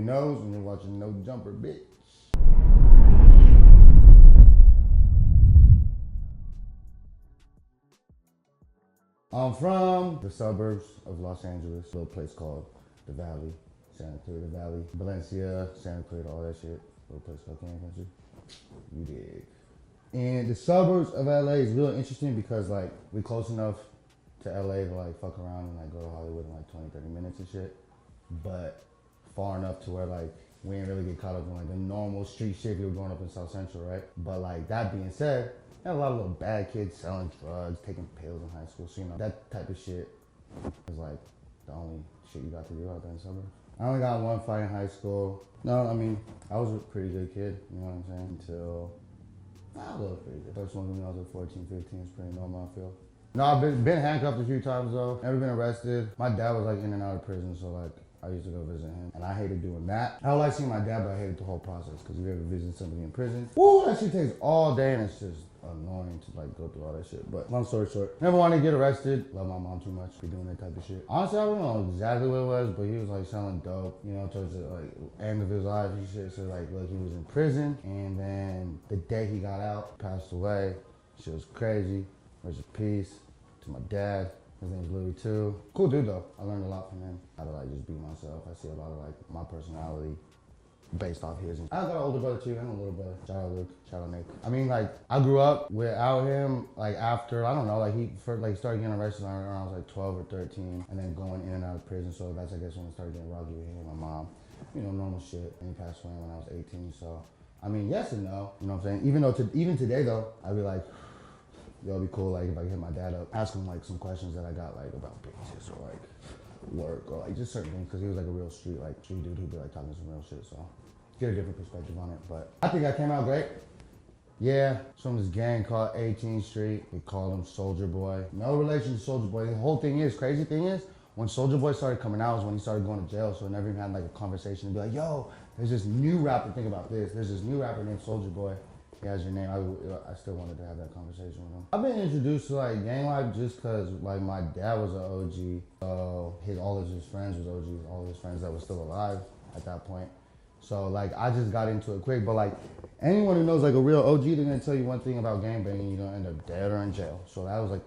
Knows, and you're watching No Jumper, bitch. I'm from the suburbs of Los Angeles, a little place called the Valley, Santa Clarita Valley, Valencia, Santa Clarita, all that shit. A little place called Canyon Country. You dig. And the suburbs of LA is real interesting because like we close enough to LA to like fuck around and like go to Hollywood in like 20, 30 minutes and shit. But far enough to where like we ain't really get caught up in like the normal street shit if you were growing up in South Central, right? But like that being said, had a lot of little bad kids selling drugs, taking pills in high school. So, you know, that type of shit is like the only shit you got to do out there in the suburbs. I only got one fight in high school. No, I mean, I was a pretty good kid, you know what I'm saying? Until, I was pretty good. First one when I was like 14, 15 is pretty normal, I feel. No, I've been handcuffed a few times though. Never been arrested. My dad was like in and out of prison, so like, I used to go visit him, and I hated doing that. I like seeing my dad, but I hated the whole process, because if you ever visit somebody in prison, woo, that shit takes all day, and it's just annoying to like go through all that shit. But long story short, never wanted to get arrested. Love my mom too much for doing that type of shit. Honestly, I don't know exactly what it was, but he was like selling dope, you know, towards the like end of his life and shit. So like, look, he was in prison, and then the day he got out, passed away. Shit was crazy. Rest in peace to my dad. His name's Louie too. Cool dude though. I learned a lot from him. How to like just be myself. I see a lot of like my personality based off his. I got an older brother too and a little brother. Shout out Luke, shout out Nick. I mean like I grew up without him like after, I don't know, like he first like started getting arrested when I was like 12 or 13 and then going in and out of prison. So that's I guess when I started getting rocky with him and my mom. You know, normal shit. And he passed away when I was 18. So I mean yes and no. You know what I'm saying? Even though even today though, I'd be like, it'll be cool like if I hit my dad up, ask him like some questions that I got like about bitches or like work or like just certain things, because he was like a real street dude who'd be like talking some real shit, so get a different perspective on it. But I think I came out great. Yeah, it's from this gang called 18th Street. We called him Soldier Boy. No relation to Soldier Boy. The whole thing is, crazy thing is, when Soldier Boy started coming out was when he started going to jail, so I never even had like a conversation to be like, yo, there's this new rapper, think about this, there's this new rapper named Soldier Boy. He has your name. I still wanted to have that conversation with him. I've been introduced to like gang life just cause like my dad was an OG. So all of his friends was OGs, all of his friends that were still alive at that point. So like I just got into it quick, but like anyone who knows like a real OG, they're gonna tell you one thing about gangbanging, you're gonna end up dead or in jail. So that was like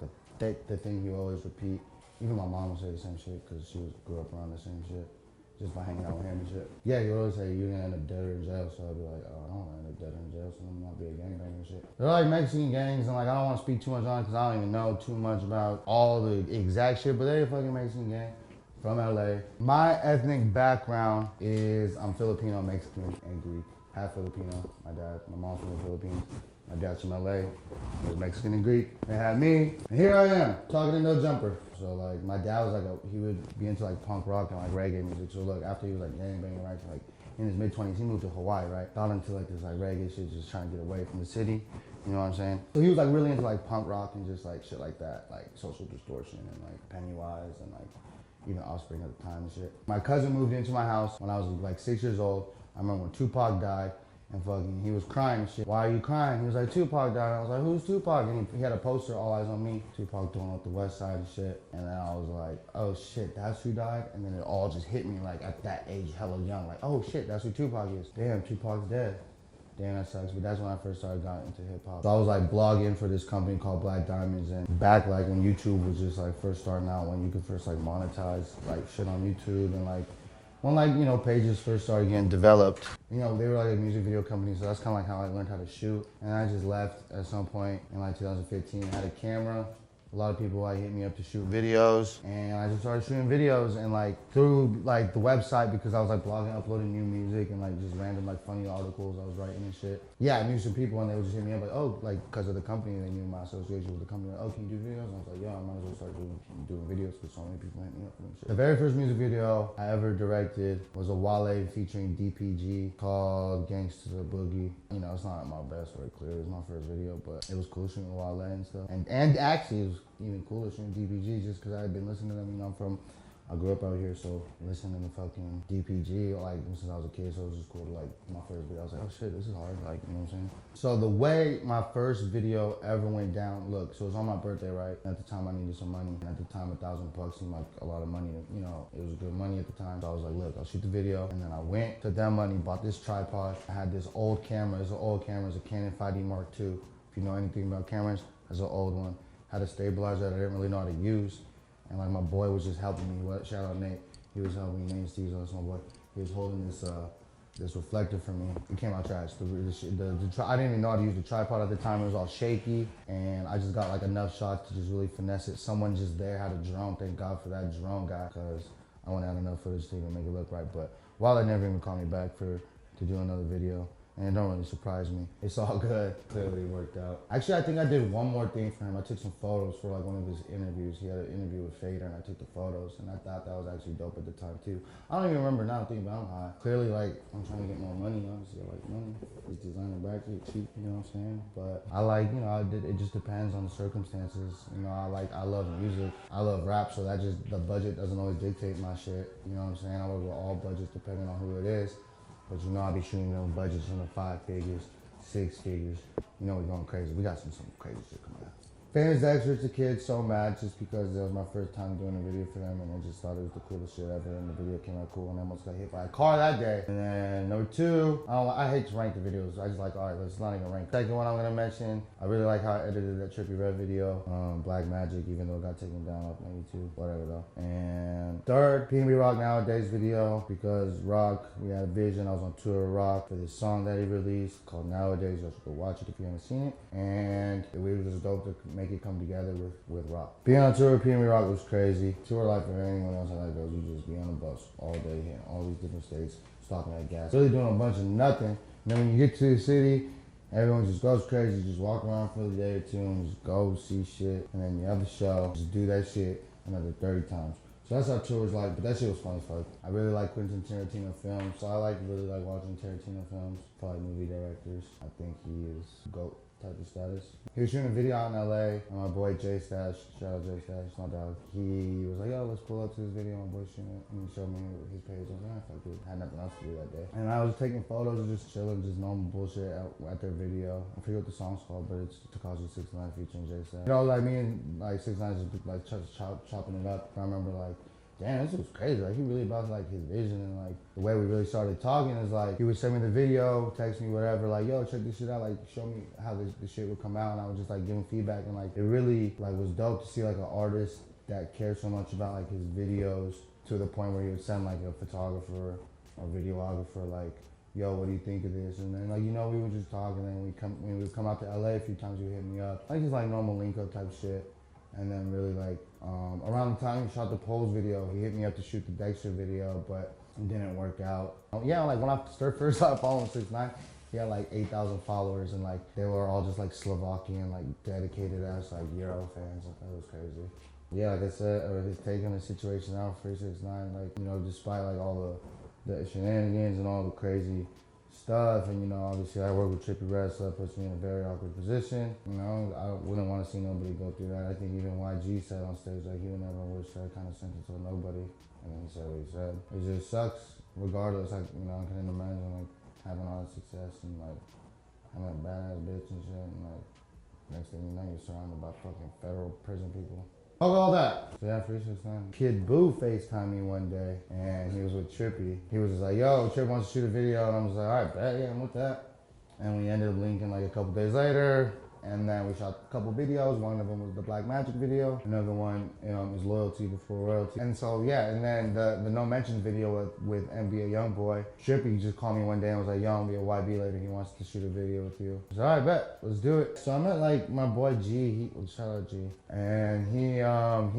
the thing he always repeat. Even my mom would say the same shit cause she grew up around the same shit. Just by hanging out with him and shit. Yeah, you always say you're gonna end up dead or in jail, so I'd be like, oh, I don't wanna end up dead or in jail, so I'm not be a gangbanger and shit. They're like Mexican gangs, and like I don't wanna speak too much on it because I don't even know too much about all the exact shit, but they're a fucking Mexican gang from LA. My ethnic background is I'm Filipino, Mexican, and Greek. Half Filipino, my mom's from the Philippines. My dad's from LA, he was Mexican and Greek. They had me, and here I am, talking to No Jumper. So like, my dad was like, he would be into like punk rock and like reggae music. So look, after he was like gangbanging, right, like in his mid-20s, he moved to Hawaii, right? Got into like this like reggae shit, just trying to get away from the city. You know what I'm saying? So he was like really into like punk rock and just like shit like that, like Social Distortion and like Pennywise and like even Offspring at the time and shit. My cousin moved into my house when I was like 6 years old. I remember when Tupac died. And fucking, he was crying and shit. Why are you crying? He was like, Tupac died. I was like, who's Tupac? And he had a poster, All Eyes on Me. Tupac throwing up the West Side and shit. And then I was like, oh shit, that's who died? And then it all just hit me like at that age, hella young. Like, oh shit, that's who Tupac is. Damn, Tupac's dead. Damn, that sucks. But that's when I first started getting into hip hop. So I was like blogging for this company called Black Diamonds. And back like when YouTube was just like first starting out, when you could first like monetize like shit on YouTube and like, when like, you know, pages first started getting developed, you know, they were like a music video company, so that's kind of like how I learned how to shoot. And I just left at some point in like 2015, I had a camera. A lot of people like hit me up to shoot videos, and I just started shooting videos and like through like the website, because I was like blogging, uploading new music and like just random like funny articles I was writing and shit. Yeah, I knew some people and they would just hit me up like, oh, like because of the company, they knew my association with the company. Like, oh, can you do videos? And I was like, yeah, I might as well start doing videos because so many people hit me up for them shit. The very first music video I ever directed was a Wale featuring DPG called Gangsta Boogie. You know, it's not my best work, clearly. It was my first video, but it was cool shooting Wale and stuff. And actually, it was even cooler shooting DPG just because I had been listening to them. You know, I'm from I grew up out here, so listening to fucking DPG, like, since I was a kid, so it was just cool to, like, my first video, I was like, oh shit, this is hard, like, you know what I'm saying? So the way my first video ever went down, look, so it was on my birthday, right? At the time, I needed some money. At the time, $1,000 seemed like a lot of money, you know, it was good money at the time. So I was like, look, I'll shoot the video. And then I went to that money, bought this tripod. I had this old camera, it's an old camera, it's a Canon 5D Mark II. If you know anything about cameras, it's an old one. Had a stabilizer that I didn't really know how to use. And like my boy was just helping me. Shout out Nate. He was helping me. Nate Steve's, that's my boy. He was holding this reflector for me. It came out trash. I didn't even know how to use the tripod at the time. It was all shaky, and I just got like enough shots to just really finesse it. Someone just there had a drone. Thank God for that drone guy, because I wouldn't have enough footage to even make it look right. But Wale never even called me back to do another video. And it don't really surprise me. It's all good. Clearly worked out. Actually, I think I did one more thing for him. I took some photos for like one of his interviews. He had an interview with Fader, and I took the photos, and I thought that was actually dope at the time too. I don't even remember now thinking about I'm high. Clearly, like, I'm trying to get more money, obviously. I like money. This designer bags are cheap, you know what I'm saying? But I like, you know, it just depends on the circumstances. You know, I love music. I love rap, so that just, the budget doesn't always dictate my shit. You know what I'm saying? I work with all budgets depending on who it is. But you know, I'll be shooting those budgets in the 5 figures, 6 figures. You know, we're going crazy. We got some crazy shit coming out. Fans asked Rich the Kid so mad just because it was my first time doing a video for them, and I just thought it was the coolest shit ever, and the video came out cool, and I almost got hit by a car that day. And then number 2, I hate to rank the videos. I just like, all right, let's not even rank. Second one I'm gonna mention, I really like how I edited that Trippie Redd video, Black Magic, even though it got taken down off 92, whatever though. And third, P&B Rock Nowadays video, because Rock, we had a vision. I was on tour with Rock for this song that he released called Nowadays. You should go watch it if you haven't seen it. And it was just dope to make it come together with Rock. Being on tour with P&B Rock was crazy. Tour life for anyone else like goes, you just be on the bus all day here, all these different states, stopping at gas, really doing a bunch of nothing. And then when you get to the city, everyone just goes crazy. You just walk around for a day or two and just go see shit. And then you have the show, just do that shit another 30 times. So that's how tour was like, but that shit was fun as fuck. I really like Quentin Tarantino films, so I really like watching Tarantino films. Probably movie directors. I think he is GOAT type of status. He was shooting a video out in LA, and my boy Jay Stash, shout out Jay Stash, my dog. He was like, yo, let's pull up to this video. My boy shooting it, and he showed me his page. I was like, fuck it, had nothing else to do that day. And I was taking photos and just chilling, just normal bullshit at their video. I forget what the song's called, but it's Tekashi 6ix9ine featuring Jay Stash. You know, like me and like 6ix9ine just like chopping it up. I remember like, damn, this was crazy. Like, he really about like his vision, and like the way we really started talking is like he would send me the video, text me whatever, like, yo, check this shit out, like show me how this shit would come out, and I would just like give him feedback, and like it really like was dope to see like an artist that cares so much about like his videos to the point where he would send like a photographer or videographer like, yo, what do you think of this? And then like, you know, we would just talk, and then when we would come out to LA a few times, he would hit me up, like just like normal link up type shit. And then really like, around the time he shot the Pose video, he hit me up to shoot the Dexter video, but it didn't work out. Yeah, like when I first started following 6ix9ine, he had like 8,000 followers, and like they were all just like Slovakian, like dedicated ass like Euro fans. Like, that was crazy. Yeah, like I said, his take on the situation out for 6ix9ine, like, you know, despite like all the shenanigans and all the crazy stuff, and you know, obviously I work with Trippie Redd, so that puts me in a very awkward position. You know, I wouldn't want to see nobody go through that. I think even YG said on stage like he would never wish that kind of sentence on nobody, and then he said what he said. It just sucks, regardless. Like, you know, I can imagine like having all the success and like having a badass bitch and shit, and like next thing you know, you're surrounded by fucking federal prison people. Fuck all that. So yeah, for 6ix9ine. Kid Boo FaceTimed me one day, and he was with Trippie. He was just like, yo, Tripp wants to shoot a video, and I was like, all right, bet, yeah, I'm with that. And we ended up linking like a couple days later, and then we shot a couple videos. One of them was the Black Magic video. Another one is Loyalty Before Royalty. And so yeah, and then the No Mentions video with NBA Youngboy. Trippie just called me one day and was like, yo, I'm gonna be a YB later. He wants to shoot a video with you. I said, all right, bet, let's do it. So I met like my boy G, shout out G. And he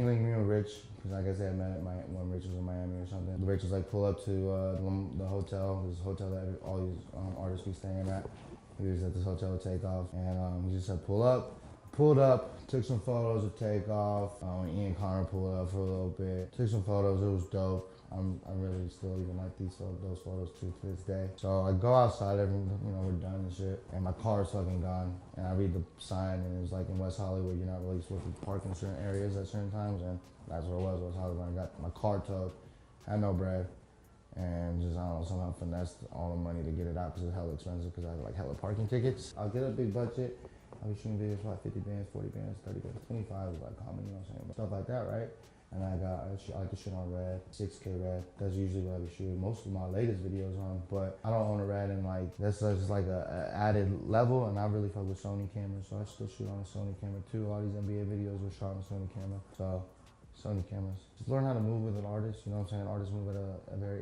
linked me with Rich, because like I said, I met when Rich was in Miami or something. Rich was like, pull up to the hotel, this hotel that all these artists be staying at. He was at this hotel to take off, and he just said, pull up pulled up, took some photos of takeoff. Ian Connor pulled up for a little bit. Took some photos, it was dope. I really still even like those photos too to this day. So I go outside, we're done and shit, and my car is fucking gone. And I read the sign, and it's like in West Hollywood, you're not really supposed to park in certain areas at certain times, and that's what it was. West Hollywood. I got my car towed, had no bread, and just, I don't know, somehow finessed all the money to get it out because it's hella expensive because I had like hella parking tickets. I'll get a big budget. I'll be shooting videos for like 50 bands, 40 bands, 30 bands, 25 is like common, you know what I'm saying? Stuff like that, right? And I like to shoot on red, 6K red. That's usually what I be shooting most of my latest videos on, but I don't own a red, and like, that's just like a added level, and I really fuck with Sony cameras, so I still shoot on a Sony camera too. A lot of these NBA videos were shot on a Sony camera, so Sony cameras. Just learn how to move with an artist, you know what I'm saying? Artists move at a very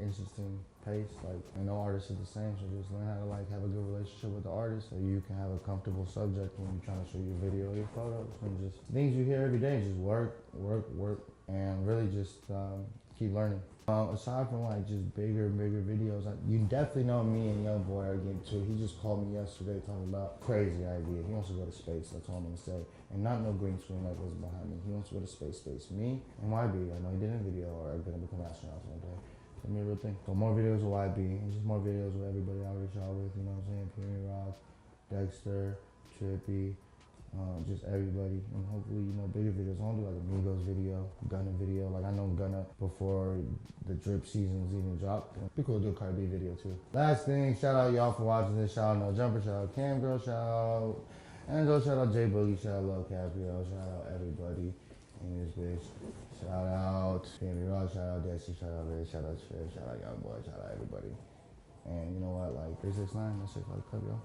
interesting pace, like, and no artist is the same, so just learn how to like have a good relationship with the artist so you can have a comfortable subject when you're trying to shoot your video or your photos. And just things you hear every day, just work, and really just keep learning. Aside from like just bigger videos, you definitely know me and Young Boy are getting to. He just called me yesterday talking about crazy idea. He wants to go to space, that's all I'm gonna say. And not no green screen like was behind me. He wants to go to space. Me and YB, I know he did a video, are gonna become astronauts one day. It's gonna be a real thing. So more videos with YB, and just more videos with everybody I already shot with, you know what I'm saying? Period Rock, Dexter, Trippy, just everybody, and hopefully, bigger videos. I want to do like a Migos video, Gunna video. Like, I know Gunna before the drip seasons even dropped. It'd be cool to do a Cardi B video too. Last thing, shout out y'all for watching this. Shout out No Jumper, shout out Cam Girl, shout out Angel, shout out J Boogie, shout out Lil Caprio, shout out everybody in this bitch. Shout out Period Rock, shout out Desi, shout out Ray, shout out Trip, shout out Young Boy, shout out everybody. And you know what, like 369, that's it for the club, y'all.